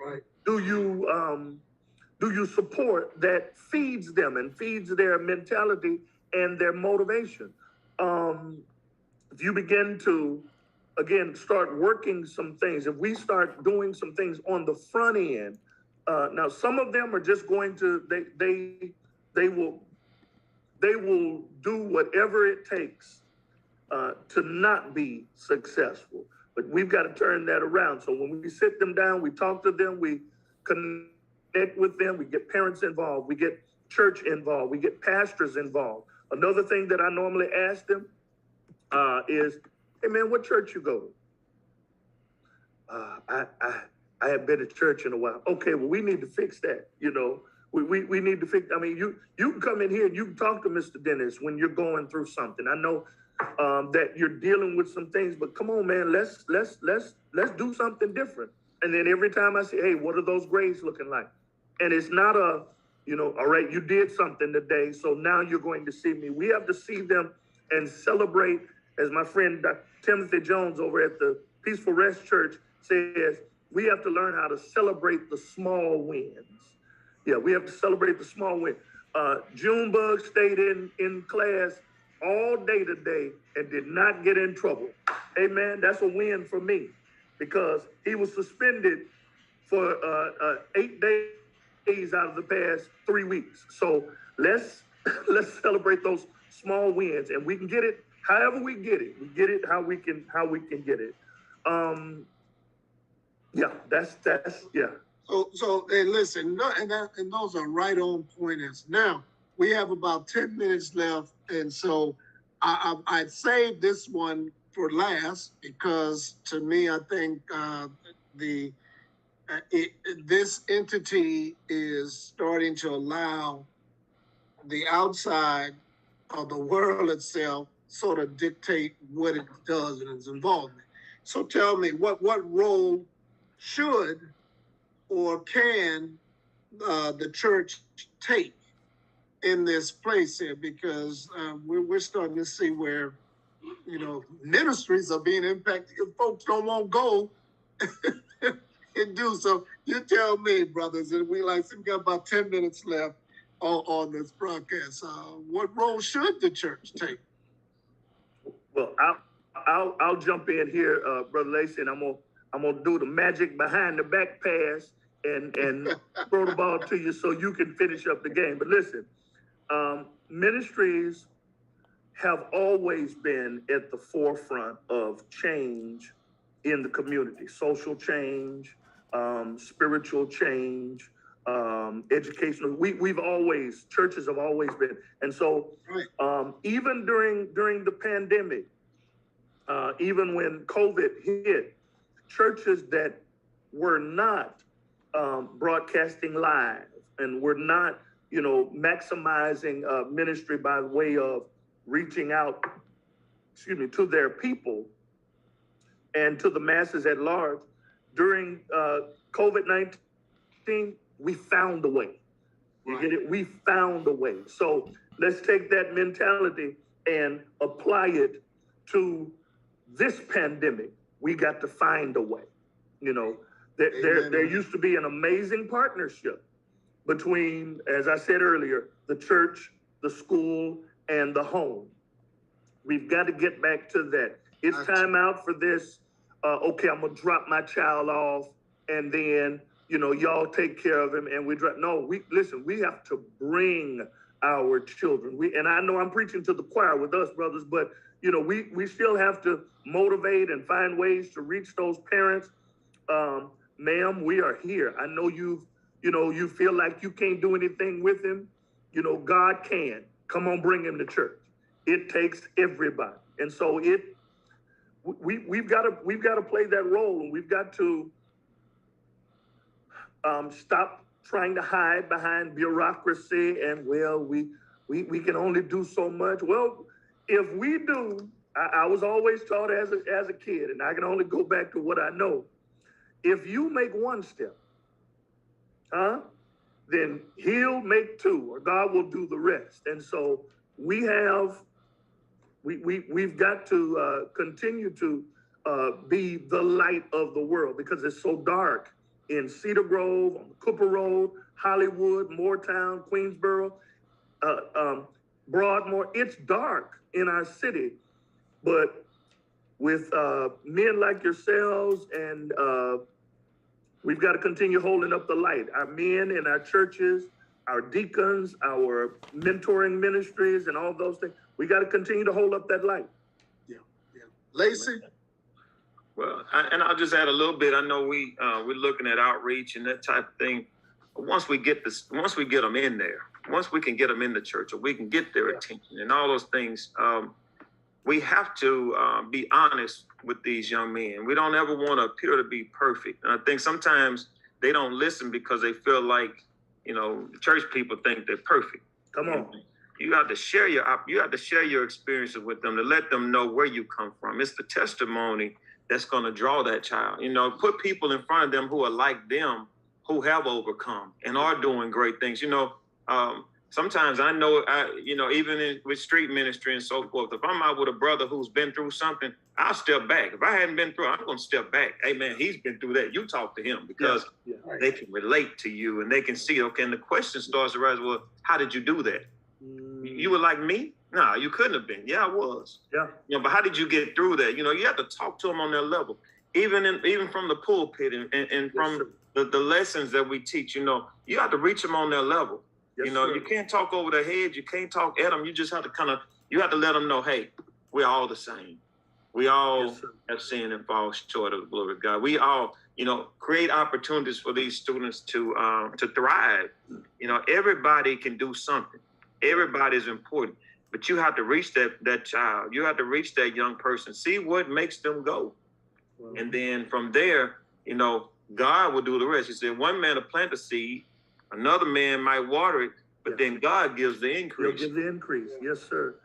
Right. do you support that feeds them and feeds their mentality and their motivation? If you begin to, again, start working some things, if we start doing some things on the front end, now some of them are just going to, they will do whatever it takes to not be successful. But we've got to turn that around. So when we sit them down, we talk to them, we connect with them, we get parents involved, we get church involved, we get pastors involved. Another thing that I normally ask them is, hey man, what church you go to? I have been to church in a while. Okay, well, we need to fix that. You know, we need to fix. I mean, you can come in here and you can talk to Mr. Dennis when you're going through something. I know that you're dealing with some things, but come on, man, let's do something different. And then every time I say, hey, what are those grades looking like? And it's not a, you know, all right, you did something today, so now you're going to see me. We have to see them and celebrate, as my friend Timothy Jones over at the Peaceful Rest Church says, we have to learn how to celebrate the small wins. Yeah, we have to celebrate the small wins. Junebug stayed in class all day today and did not get in trouble. Hey man, that's a win for me, because he was suspended for 8 days out of the past 3 weeks. So let's celebrate those small wins, and we can get it however we get it. We get it how we can get it. Yeah, that's yeah. So hey, listen, and those are right on point. Now we have about 10 minutes left, and so I saved this one for last because, to me, I think this entity is starting to allow the outside of the world itself sort of dictate what it does and its involvement. So tell me, what role should or can the church take in this place here? Because we're starting to see where, you know, ministries are being impacted if folks don't want to go and do so. You tell me, brothers, and we got about 10 minutes left on this broadcast. What role should the church take? Well, I'll jump in here, Brother Lacey, and I'm gonna do the magic behind the back pass and throw the ball to you so you can finish up the game. But listen, ministries have always been at the forefront of change in the community: social change, spiritual change, educational. Churches have always been. And so even during the pandemic, even when COVID hit, churches that were not broadcasting live, and we're not, maximizing ministry by way of reaching out, to their people and to the masses at large. During COVID-19, we found a way. You get it? We found a way. So let's take that mentality and apply it to this pandemic. We got to find a way. There used to be an amazing partnership between, as I said earlier, the church, the school, and the home. We've got to get back to that. It's time out for this. Okay, I'm gonna drop my child off, and then y'all take care of him, and we drop. No, we have to bring our children. And I know I'm preaching to the choir with us, brothers, but we still have to motivate and find ways to reach those parents. Ma'am, we are here. I know you feel like you can't do anything with him. God can. Come on, bring him to church. It takes everybody, and so we've got to play that role, and we've got to stop trying to hide behind bureaucracy and we can only do so much. Well, if we do, I was always taught as a kid, and I can only go back to what I know. If you make one step, then he'll make two, or God will do the rest. And so we've got to continue to be the light of the world, because it's so dark in Cedar Grove, on Cooper Road, Hollywood, Moortown, Queensboro, Broadmoor. It's dark in our city, but with men like yourselves, and we've got to continue holding up the light. Our men in our churches, our deacons, our mentoring ministries, and all those things. We got to continue to hold up that light. Yeah. Lacey? Well, I'll just add a little bit. I know we're looking at outreach and that type of thing. Once we get them in there, once we can get them in the church, or we can get their attention and all those things, we have to be honest with these young men. We don't ever want to appear to be perfect. And I think sometimes they don't listen because they feel like, church people think they're perfect. Come on. You have to share your experiences with them, to let them know where you come from. It's the testimony that's going to draw that child. Put people in front of them who are like them, who have overcome and are doing great things. Sometimes I know, even with street ministry and so forth, if I'm out with a brother who's been through something, I'll step back. If I hadn't been through it, I'm going to step back. Hey, man, he's been through that. You talk to him, because they can relate to you and they can see, okay, and the question starts to rise, well, how did you do that? You were like me? No, you couldn't have been. Yeah, I was. Yeah. But how did you get through that? You have to talk to them on their level, even from the pulpit and from the lessons that we teach. You have to reach them on their level. Yes, sir. You can't talk over their head. You can't talk at them. You just have to you have to let them know, hey, we're all the same. We all have sinned and fall short of the glory of God. We all, create opportunities for these students to thrive. Everybody can do something. Everybody is important, but you have to reach that child. You have to reach that young person. See what makes them go, and then from there, God will do the rest. He said, one man will plant a seed, another man might water it, but then God gives the increase. He'll give the increase. Yes, sir.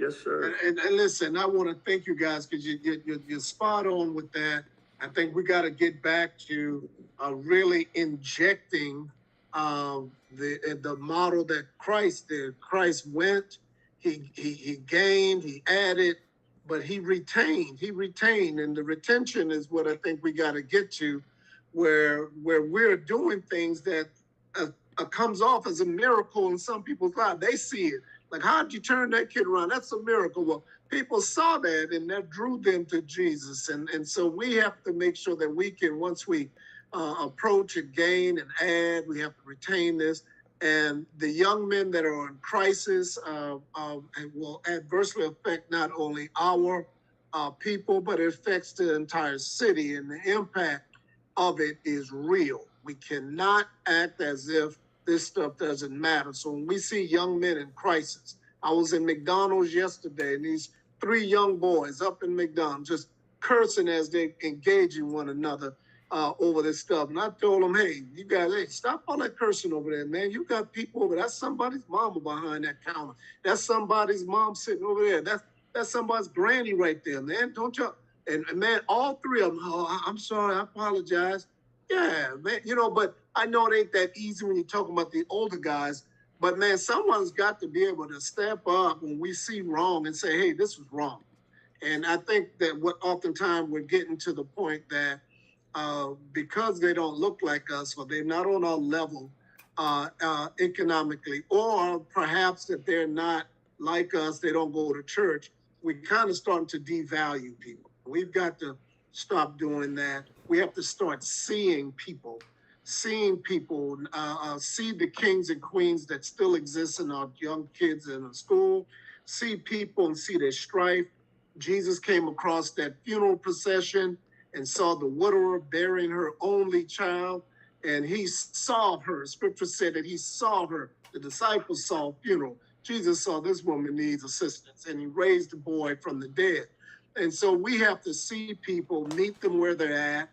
Yes, sir. And listen, I want to thank you guys, because you're spot on with that. I think we got to get back to really injecting the model that Christ did. Christ went, he gained, he added, but he retained, and the retention is what I think we got to get to, where we're doing things that comes off as a miracle in some people's lives. They see it. Like, how'd you turn that kid around? That's a miracle. Well, people saw that, and that drew them to Jesus. And so we have to make sure that we can, once we approach and gain and add, we have to retain this. And the young men that are in crisis will adversely affect not only our people, but it affects the entire city. And the impact of it is real. We cannot act as if this stuff doesn't matter. So when we see young men in crisis, I was in McDonald's yesterday, and these 3 young boys up in McDonald's just cursing as they engage in one another. over this stuff. And I told them, hey, you guys, hey, stop all that cursing over there, man. You got people over there. That's somebody's mama behind that counter. That's somebody's mom sitting over there. That's somebody's granny right there, man. Don't you? And man, all three of them, oh, I'm sorry, I apologize. Yeah, man, but I know it ain't that easy when you're talking about the older guys. But man, someone's got to be able to step up when we see wrong and say, hey, this was wrong. And I think that what oftentimes we're getting to the point that because they don't look like us or they're not on our level economically, or perhaps that they're not like us, they don't go to church, we kind of starting to devalue people. We've got to stop doing that. We have to start seeing people, see the kings and queens that still exist in our young kids in the school, see people and see their strife. Jesus came across that funeral procession and saw the widower burying her only child, and he saw her. Scripture said that he saw her. The disciples saw a funeral. Jesus saw this woman needs assistance, and he raised the boy from the dead. And so we have to see people, meet them where they're at.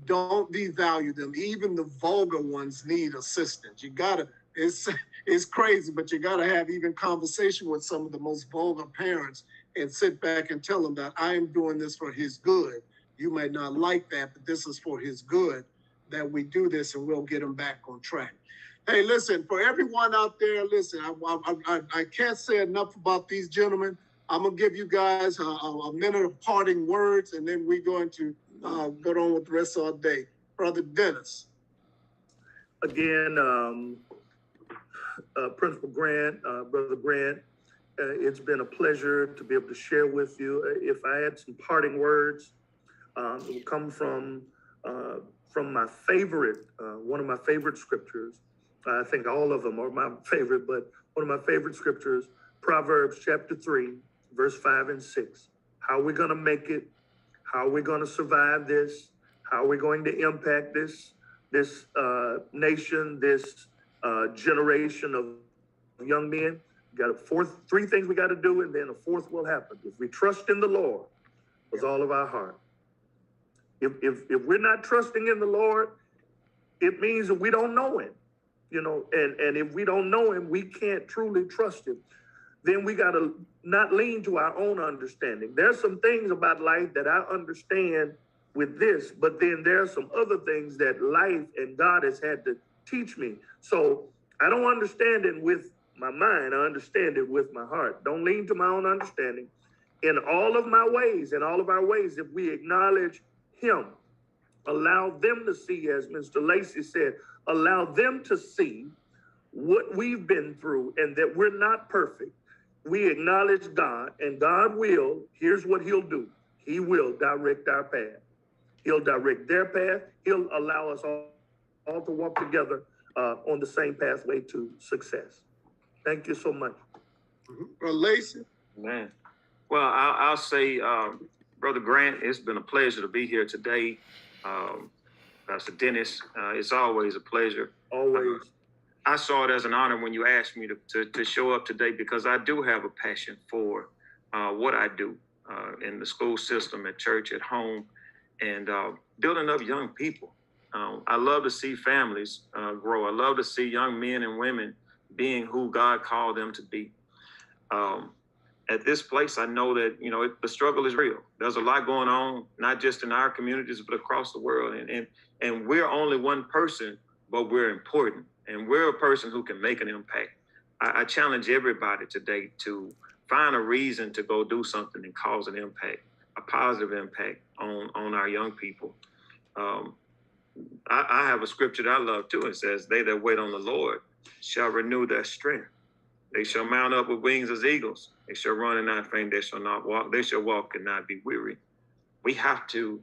Don't devalue them. Even the vulgar ones need assistance. You gotta, it's crazy, but you gotta have even conversation with some of the most vulgar parents and sit back and tell them that I am doing this for his good. You may not like that, but this is for his good that we do this, and we'll get him back on track. Hey, listen, for everyone out there, listen, I can't say enough about these gentlemen. I'm going to give you guys a minute of parting words, and then we're going to go on with the rest of our day. Brother Dennis. Again, Principal Grant, Brother Grant, it's been a pleasure to be able to share with you. If I had some parting words, it would come from my favorite, one of my favorite scriptures. I think all of them are my favorite, but one of my favorite scriptures, Proverbs chapter 3, verse 5 and 6. How are we going to make it? How are we going to survive this? How are we going to impact this nation, this generation of young men? We got three things we got to do, and then a fourth will happen. If we trust in the Lord with all of our heart. If we're not trusting in the Lord, it means that we don't know him, and if we don't know him, we can't truly trust him. Then we got to not lean to our own understanding. There's some things about life that I understand with this, but then there are some other things that life and God has had to teach me. So I don't understand it with my mind. I understand it with my heart. Don't lean to my own understanding. In all of my ways, in all of our ways, if we acknowledge him, allow them to see, as Mr. Lacey said, allow them to see what we've been through and that we're not perfect. We acknowledge God, and God will, here's what he'll do. He will direct our path. He'll direct their path. He'll allow us all to walk together on the same pathway to success. Thank you so much. Brother Lacey? Man. Well, I'll say, Brother Grant, it's been a pleasure to be here today. Pastor Dennis, it's always a pleasure. Always. I saw it as an honor when you asked me to show up today, because I do have a passion for what I do in the school system, at church, at home, and building up young people. I love to see families grow. I love to see young men and women being who God called them to be. At this place, I know that, the struggle is real. There's a lot going on, not just in our communities, but across the world. And we're only one person, but we're important. And we're a person who can make an impact. I challenge everybody today to find a reason to go do something and cause an impact, a positive impact on our young people. I have a scripture that I love too. It says, they that wait on the Lord shall renew their strength. They shall mount up with wings as eagles. They shall run and not faint. They shall not walk. They shall walk and not be weary. We have to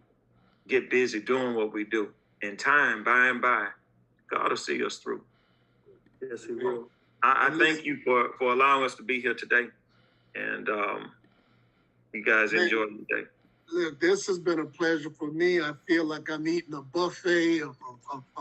get busy doing what we do. In time, by and by, God will see us through. Yes, he will. I thank you for allowing us to be here today. And you guys enjoy the day. Look, this has been a pleasure for me. I feel like I'm eating a buffet of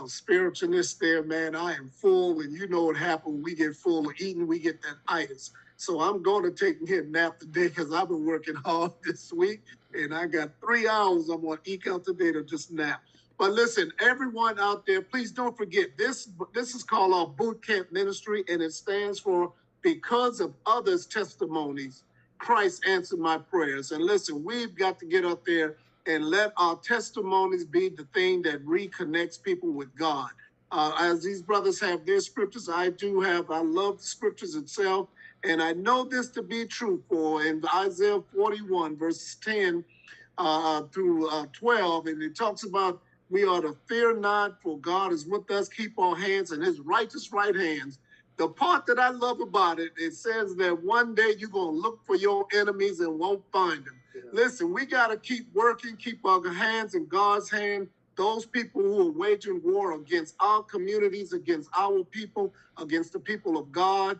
spiritualness there, man. I am full, and you know what happens when we get full of eating, we get that itis. So I'm going to take me a nap today because I've been working hard this week. and I got 3 hours I'm gonna eke out today to just nap. But listen, everyone out there, please don't forget this is called our boot camp ministry, and it stands for because of others' testimonies, Christ answered my prayers. And listen, we've got to get up there and let our testimonies be the thing that reconnects people with God. As these brothers have their scriptures, I love the scriptures itself. And I know this to be true for in Isaiah 41, verses 10 through 12. And it talks about we are to fear not, for God is with us. Keep our hands in his righteous right hands. The part that I love about it, it says that one day you're going to look for your enemies and won't find them. Yeah. Listen, we got to keep working, keep our hands in God's hand. Those people who are waging war against our communities, against our people, against the people of God,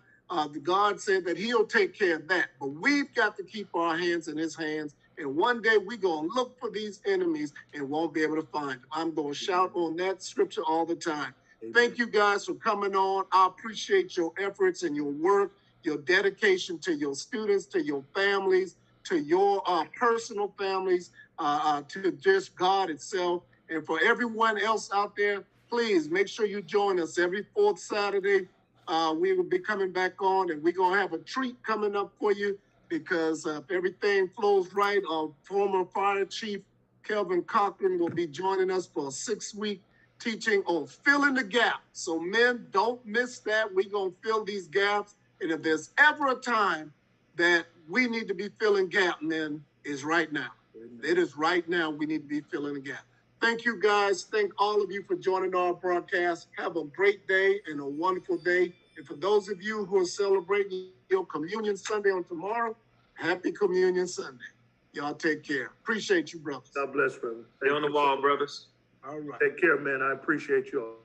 God said that he'll take care of that. But we've got to keep our hands in his hands. And one day we're going to look for these enemies and won't be able to find them. I'm going to shout on that scripture all the time. Amen. Thank you guys for coming on. I appreciate your efforts and your work, your dedication to your students, to your families, to your personal families, to just God itself. And for everyone else out there, please make sure you join us every 4th Saturday. We will be coming back on, and we're going to have a treat coming up for you. Because if everything flows right, our former fire chief, Kelvin Cochran, will be joining us for a 6-week teaching on filling the gap. So men, don't miss that. We're going to fill these gaps. And if there's ever a time that we need to be filling gap, men, is right now. It is right now we need to be filling the gap. Thank you, guys. Thank all of you for joining our broadcast. Have a great day and a wonderful day. And for those of you who are celebrating your Communion Sunday on tomorrow, happy Communion Sunday. Y'all take care. Appreciate you, brothers. God bless, brother. Stay on the wall, brothers. All right. Take care, man. I appreciate you all.